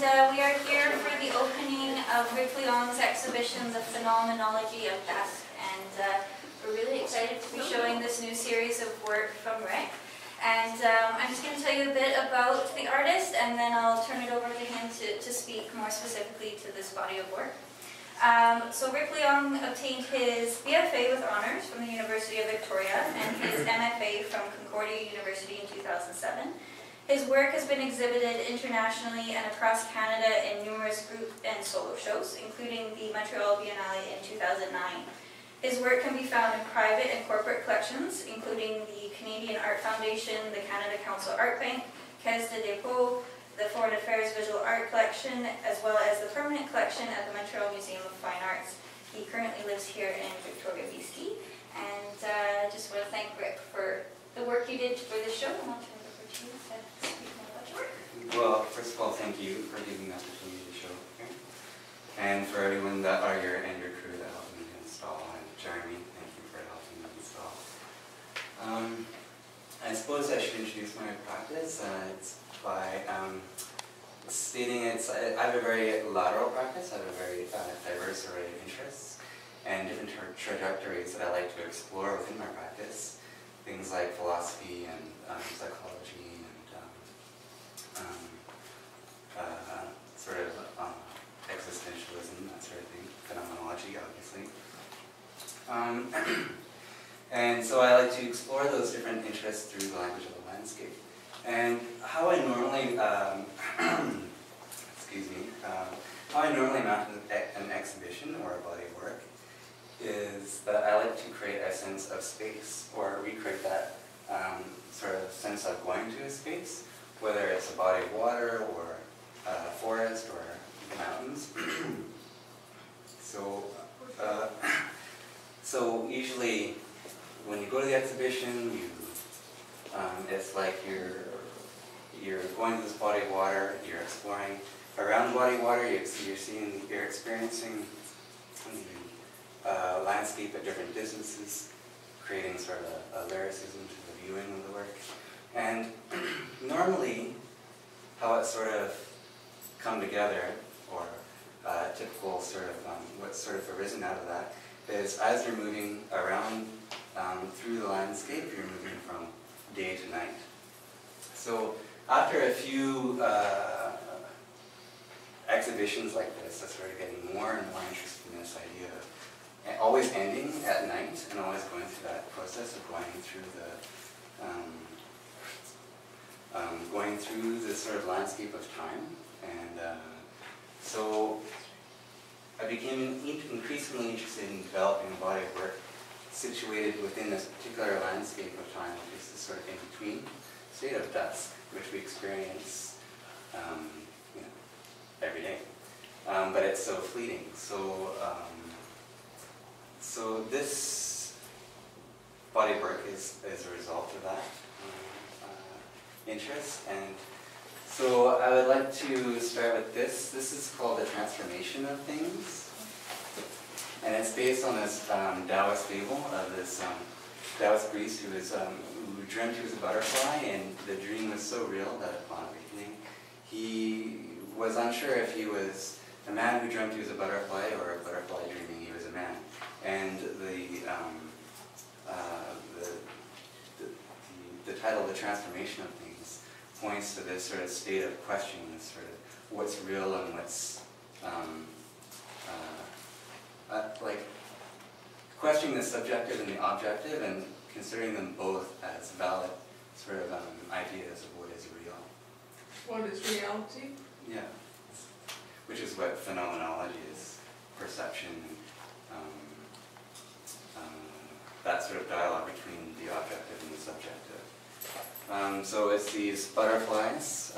we are here for the opening of Rick Leong's exhibition, The Phenomenology of Dusk. And we're really excited to be showing this new series of work from Rick. And I'm just going to tell you a bit about the artist, and then I'll turn it over to him to speak more specifically to this body of work. So Rick Leong obtained his BFA with honors from the University of Victoria and his MFA from Concordia University in 2007. His work has been exhibited internationally and across Canada in numerous group and solo shows, including the Montreal Biennale in 2009. His work can be found in private and corporate collections, including the Canadian Art Foundation, the Canada Council Art Bank, Caisse de dépôt, the Foreign Affairs Visual Art Collection, as well as the permanent collection at the Montreal Museum of Fine Arts. He currently lives here in Victoria, BC. And I just want to thank Rick for the work you did for this show, and I'll turn it over to you to speak more about your work. Well, first of all, thank you for giving the opportunity to show here. And for everyone that are your crew that helped me install, and Jeremy, thank you for helping me install. I suppose I should introduce my practice. It's by stating I have a very lateral practice. I have a very diverse array of interests and different trajectories that I like to explore within my practice. Things like philosophy and psychology and sort of existentialism, that sort of thing, phenomenology, obviously. And so I like to explore those different interests through the language of the landscape. And how I normally, how I normally mount an exhibition or a body of work is that I like to create a sense of space, or recreate that sort of sense of going to a space, whether it's a body of water or a forest or mountains. So usually when you go to the exhibition, it's like you're going to this body of water, you're exploring around the body of water, you're experiencing landscape at different distances, creating sort of a lyricism to the viewing of the work. And normally, how it sort of come together, or typical sort of what's sort of arisen out of that, is as you're moving around through the landscape, you're moving from day to night. So after a few exhibitions like this, I started getting more and more interested in this idea of always ending at night and always going through that process of going through this sort of landscape of time. And so I became increasingly interested in developing a body of work situated within this particular landscape of time, which is this sort of in-between state of dusk, which we experience every day. But it's so fleeting. So this body of work is a result of that interest. And so I would like to start with this. This is called The Transformation of Things. And it's based on this Taoist fable of this Taoist priest who dreamt he was a butterfly, and the dream was so real that upon awakening, he was unsure if he was a man who dreamt he was a butterfly or a butterfly dreaming he was a man. And the title, The Transformation of Things, points to this sort of state of questioning, this sort of what's real and what's like questioning the subjective and the objective, and considering them both as valid sort of ideas of what is real. What is reality? Yeah, which is what phenomenology is: perception, that sort of dialogue between the objective and the subjective. So it's these butterflies.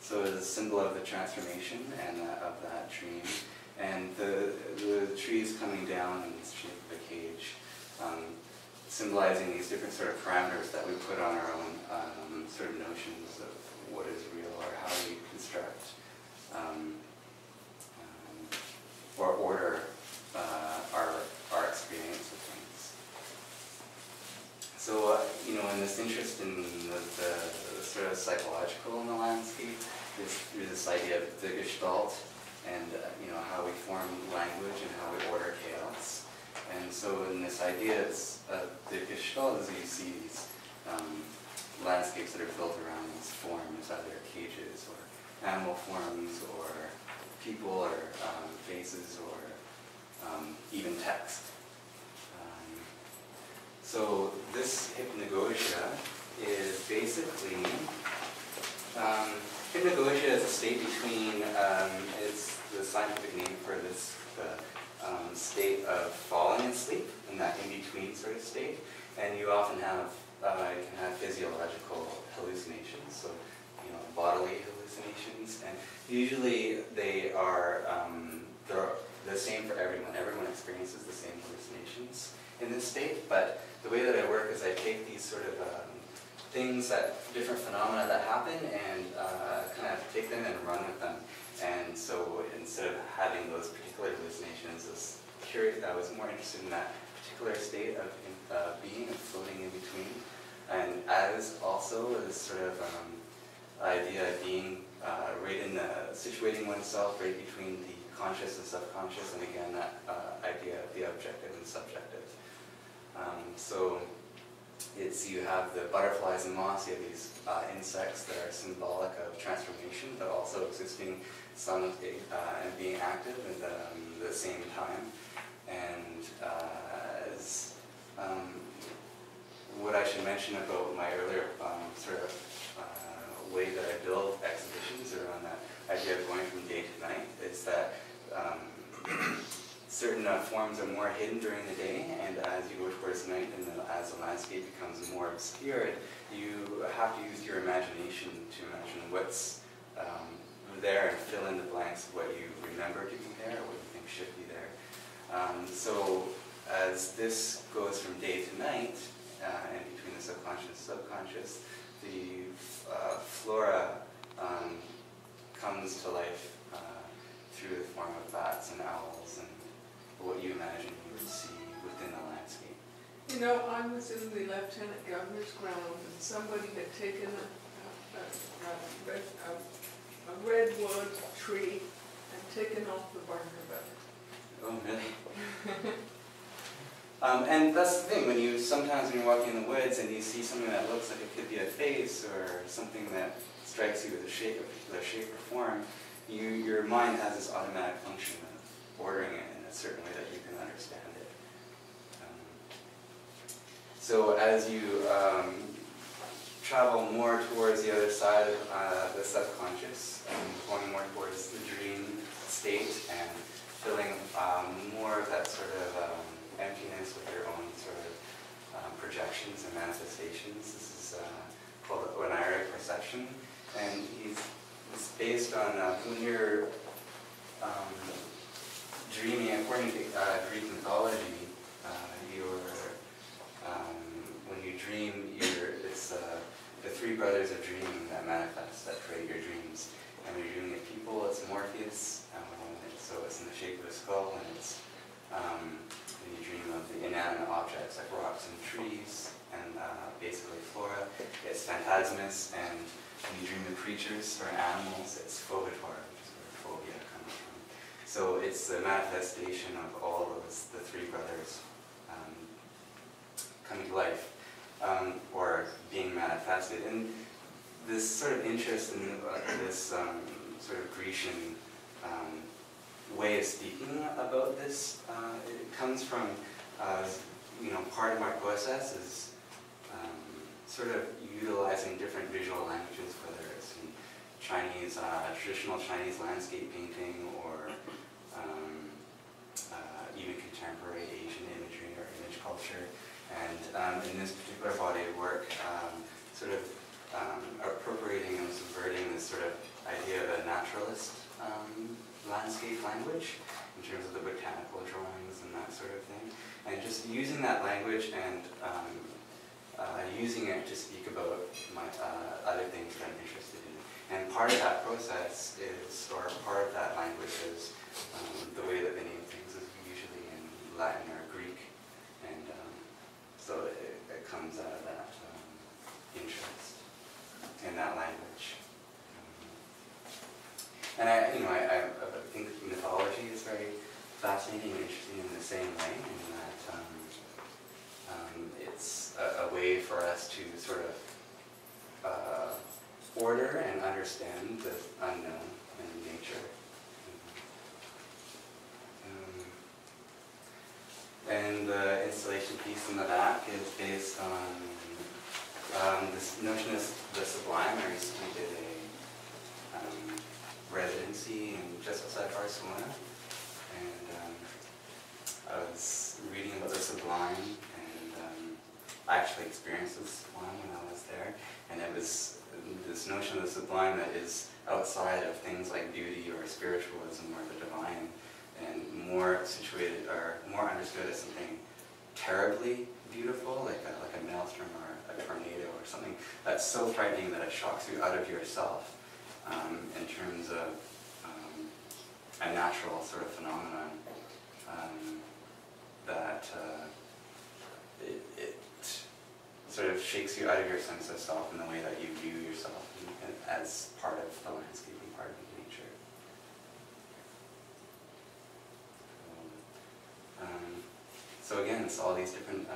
So it's a symbol of the transformation and of that dream. And the trees coming down in the shape of a cage, symbolizing these different sort of parameters that we put on our own sort of notions of what is real, or how we construct or order our experience of things. So, in this interest in the sort of psychological in the landscape, there's this this idea of the Gestalt and how we form language and how we order chaos. And so in this idea, it's the Gestalt is you see these landscapes that are built around these forms, either cages or animal forms or people or faces or even text. So this hypnagogia is basically, hypnagogia is a state between, it's the scientific name for this, the state of falling asleep, in that in-between sort of state. And you often have, you can have physiological hallucinations, so bodily hallucinations, and usually they are they're the same for everyone. Everyone experiences the same hallucinations in this state, but the way that I work is I take these sort of things, different phenomena that happen, and kind of take them and run with them. And so instead of having those particular hallucinations, I was more interested in that particular state of being and floating in between. And as also this sort of idea of being right in situating oneself right between the conscious and subconscious, and again that idea of the objective and subjective. So you have the butterflies and moths, you have these insects that are symbolic of transformation, but also existing and being active at the same time. And what I should mention about my earlier sort of way that I build exhibitions around that idea of going from day to night is that certain forms are more hidden during the day, and as you go towards night and as the landscape becomes more obscured, you have to use your imagination to imagine what's there and fill in the blanks of what you remember to be there or what you think should be there. So as this goes from day to night, and between the subconscious and subconscious, the flora comes to life through the form of bats and owls and what you imagine you would see within the landscape. I was in the Lieutenant Governor's ground, and somebody had taken a redwood tree and taken off the bark of it. Oh, really? And that's the thing, sometimes when you're walking in the woods and you see something that looks like it could be a face or something that strikes you with a particular shape or form, your mind has this automatic function of ordering it in a certain way that you can understand it. So as you travel more towards the other side of the subconscious, going more towards the dream state and filling more of that sort of emptiness with your own sort of projections and manifestations. This is called oniric perception, and it's based on when you're dreaming. According to Greek mythology, when you dream, it's the three brothers of dreaming that manifest, that create your dreams. And when you're dreaming of people, it's Morpheus, so it's in the shape of a skull, and it's when you dream of the inanimate objects like rocks and trees and basically flora, it's Phantasmus, and when you dream of creatures or animals, it's Phobitor, which is where phobia comes from. So it's the manifestation of all those, the three brothers coming to life or being manifested. And this sort of interest in this sort of Grecian way of speaking about this, it comes from, part of my process is sort of utilizing different visual languages, whether it's in Chinese, traditional Chinese landscape painting, or even contemporary Asian imagery or image culture. And in this particular body of work, sort of appropriating and subverting this sort of idea of a naturalist landscape language in terms of the botanical drawings and that sort of thing, and just using that language and using it to speak about my other things that I'm interested in. And part of that process is, or part of that language is the way that they name things is usually in Latin or Greek, and so it comes out of that interest in that language. And I think mythology is very fascinating and interesting in the same way, in that it's a way for us to sort of order and understand the unknown in nature. And the installation piece in the back is based on this notion of the sublime. I recently did a residency just outside Barcelona, and I was reading about the sublime, and I actually experienced the sublime when I was there, and it was this notion of the sublime that is outside of things like beauty or spiritualism or the divine, and more situated or more understood as something terribly beautiful, like a maelstrom or a tornado or something that's so frightening that it shocks you out of yourself, in terms of a natural sort of phenomenon that it sort of shakes you out of your sense of self in the way that you view yourself as part of the landscape and part of nature. So again, it's all these different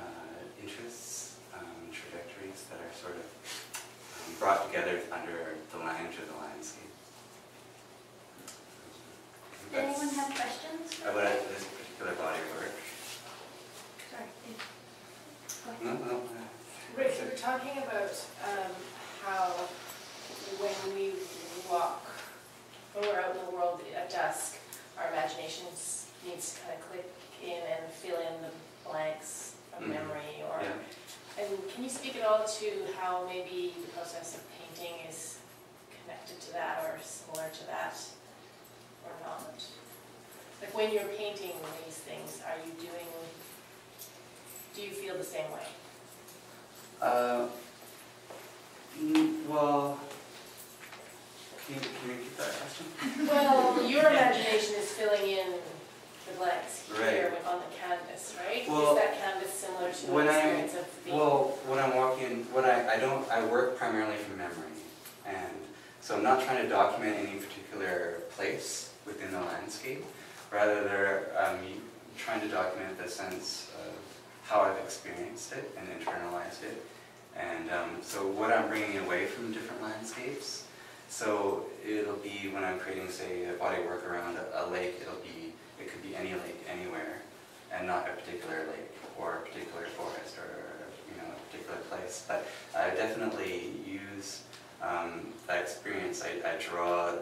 interests, trajectories that are sort of brought together under the language of the landscape. Anyone have questions? About this particular body of work. Sorry. No. Rick, you were talking about how when we walk, when we're out in the world at dusk, our imagination needs to kind of click in and fill in the blanks of memory. Or, and can you speak at all to how maybe the process of painting is connected to that or similar to that, or not? Like when you're painting these things, do you feel the same way? Well, can you repeat that question? Well, your imagination is filling in the blanks here Right. on the canvas, right? Well, is that canvas similar to when the experience of being? Well, when I'm walking, I work primarily from memory, and so I'm not trying to document any particular place within the landscape. Rather, I'm trying to document the sense of how I've experienced it and internalized it. And so what I'm bringing away from different landscapes, so it'll be when I'm creating, say, a body work around a lake, it could be any lake anywhere, and not a particular lake or a particular forest or a particular place. But I definitely use that experience. I draw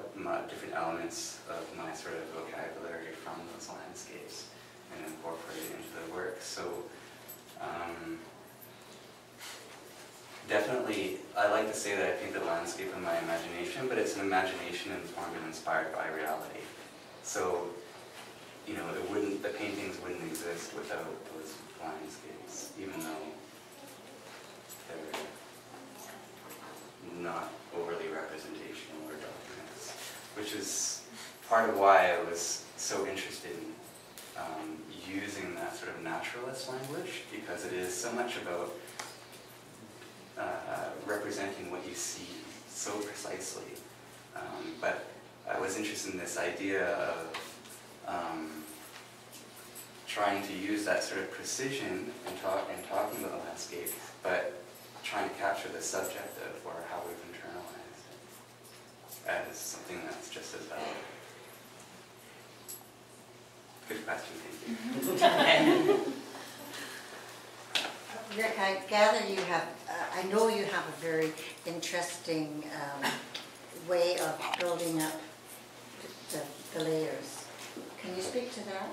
different elements of my sort of vocabulary from those landscapes and incorporate it into the work. So definitely, I like to say that I paint the landscape in my imagination, but it's an imagination informed and inspired by reality. So, the paintings wouldn't exist without those landscapes, even though they're not overly representational or documents, which is part of why I was so interested in using that sort of naturalist language, because it is so much about representing what you see so precisely. But I was interested in this idea of trying to use that sort of precision in talking about the landscape, but trying to capture the subjective or how we've internalized it as something that's just as valid. Good question, thank you. Rick, I gather you have, I know you have a very interesting way of building up the layers. Can you speak to that?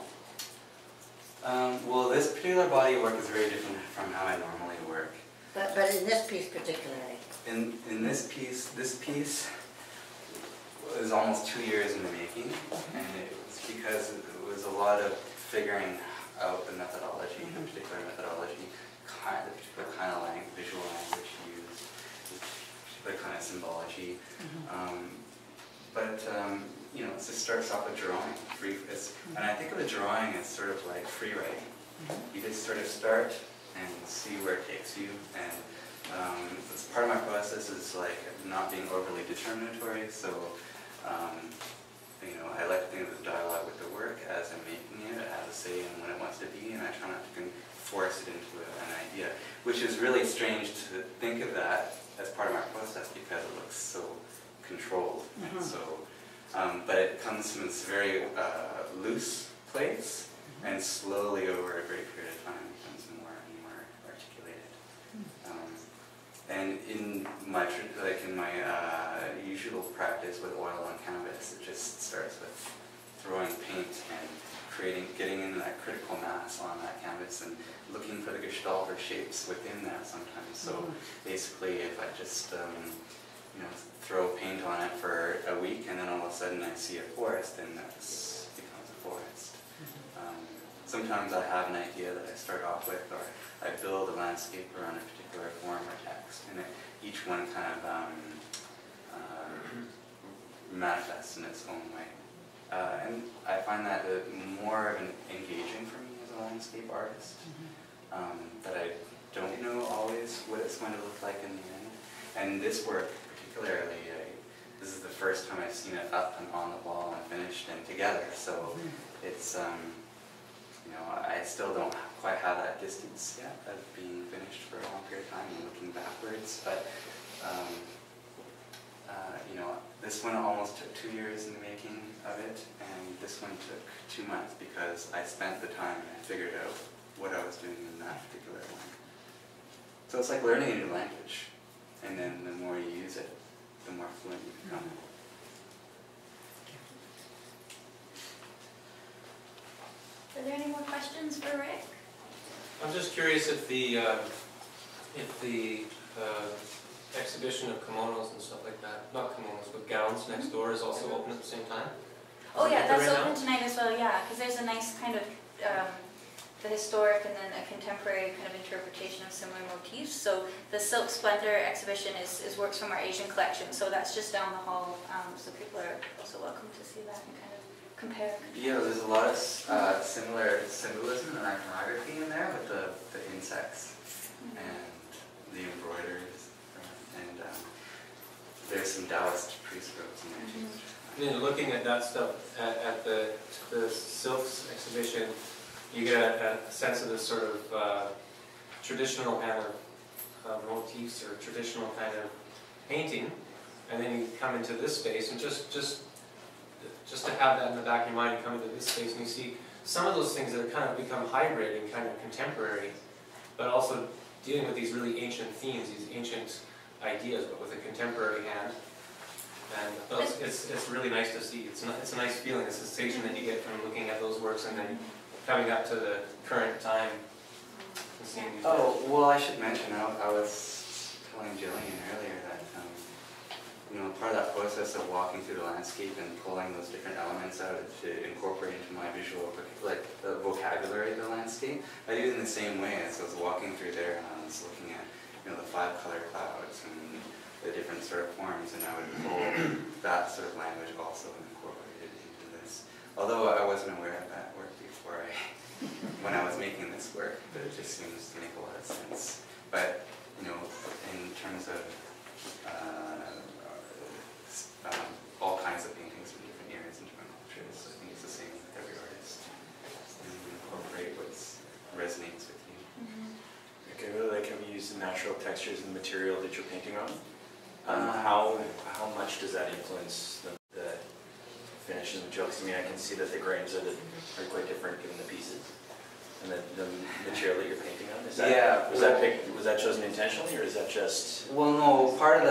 Well, this particular body of work is very different from how I normally work. But in this piece particularly? In this piece was almost 2 years in the making, and it was because it was a lot of figuring out the methodology, the particular methodology, the particular kind of visual language used, the particular kind of symbology. It just starts off with drawing. And I think of a drawing as sort of like free writing. You just sort of start and see where it takes you. And part of my process is like not being overly determinatory. So I like to think of the dialogue with the work as I'm making it, it has a say in what it wants to be, and I try not to force it into an idea, which is really strange to think of that as part of my process because it looks so controlled. And so, but it comes from this very loose place, and slowly over a great period of time becomes more and more articulated. And in my usual practice with oil on canvas, it just starts with throwing paint and getting into that critical mass on that canvas and looking for the gestalt or shapes within that sometimes. So basically, if I just throw paint on it for a week and then all of a sudden I see a forest, then that becomes a forest. Sometimes I have an idea that I start off with, or I build a landscape around a particular form or text, and each one kind of manifests in its own way. And I find that more of an engaging for me as a landscape artist, that I don't know always what it's going to look like in the end. And this work particularly, this is the first time I've seen it up and on the wall and finished and together, so it's I still don't quite have that distance yet of being finished for a long period of time and looking backwards, but this one almost took 2 years in the making of it, and this one took 2 months because I spent the time and I figured out what I was doing in that particular one. So it's like learning a new language, and then the more you use it, the more fluent you become. Are there any more questions for Rick? I'm just curious if the exhibition of kimonos and stuff like that, not kimonos, but gowns next door is also open at the same time? Oh yeah, that's right open now? tonight as well, yeah, because there's a nice kind of, the historic and then a contemporary kind of interpretation of similar motifs. So the Silk Splendor exhibition is works from our Asian collection, so that's just down the hall, so people are also welcome to see that and kind of compare. Yeah, there's a lot of similar symbolism and iconography in there with the insects and the embroideries, and there's some Taoist priest robes in there too. And then looking at that stuff at the Silks exhibition, you get a sense of this sort of traditional kind of motifs or traditional kind of painting, and then you come into this space and just to have that in the back of your mind, you come into this space and you see some of those things that are kind of become hybrid and kind of contemporary, but also dealing with these really ancient themes, these ancient ideas, but with a contemporary hand. And it's really nice to see. It's a nice feeling, a sensation that you get from looking at those works and then coming up to the current time and seeing these. Oh, well, I should mention, I was telling Jillian earlier that part of that process of walking through the landscape and pulling those different elements out to incorporate into my visual, like the vocabulary of the landscape, I do it in the same way as I was walking through there and I was looking at the 5-color clouds and the different sort of forms, and I would pull that sort of language also and incorporate it into this. Although I wasn't aware of that work before when I was making this work, but it just seems to make a lot of sense. But in terms of all kinds of paintings from different eras and different cultures, I think it's the same with every artist. And you incorporate what resonates with you. Okay, really like have you used the natural textures and material that you're painting on? How much does that influence the finishes and jokes? I mean, I can see that the grains are quite different given the pieces. And the material that you're painting on, is that, yeah, was that chosen intentionally, or is that just? Well, no, part of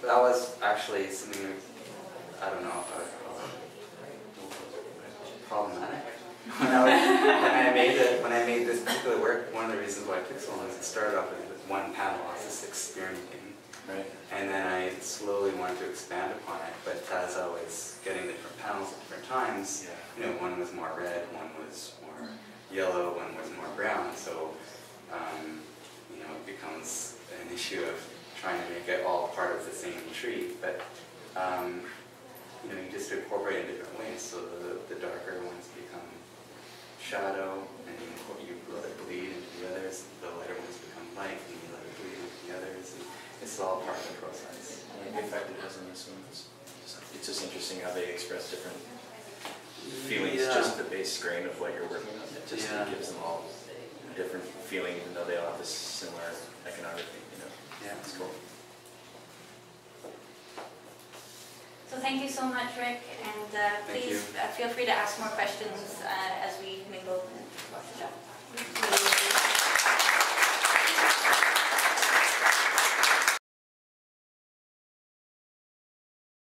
that was actually something, I don't know if I would call it problematic. When I made this particular work, one of the reasons why I took so long is it started off with one panel. I was just experimenting. Right. And then I slowly wanted to expand upon it, but as I was getting different panels at different times, one was more red, one was more yellow, one was more brown, so it becomes an issue of trying to make it all part of the same tree, but you just incorporate in different ways, so the darker ones become shadow, and you let it bleed into the others, the lighter ones become light, and you let it bleed into the others, and it's all part of the process. The effect it has on this one. it's just interesting how they express different feelings, Yeah. just the base grain of what you're working on. It just Yeah. gives them all a different feeling, even though they all have a similar iconography, you know. Yeah. It's cool. So thank you so much, Rick, and Thank please feel free to ask more questions as we mingle and watch the show.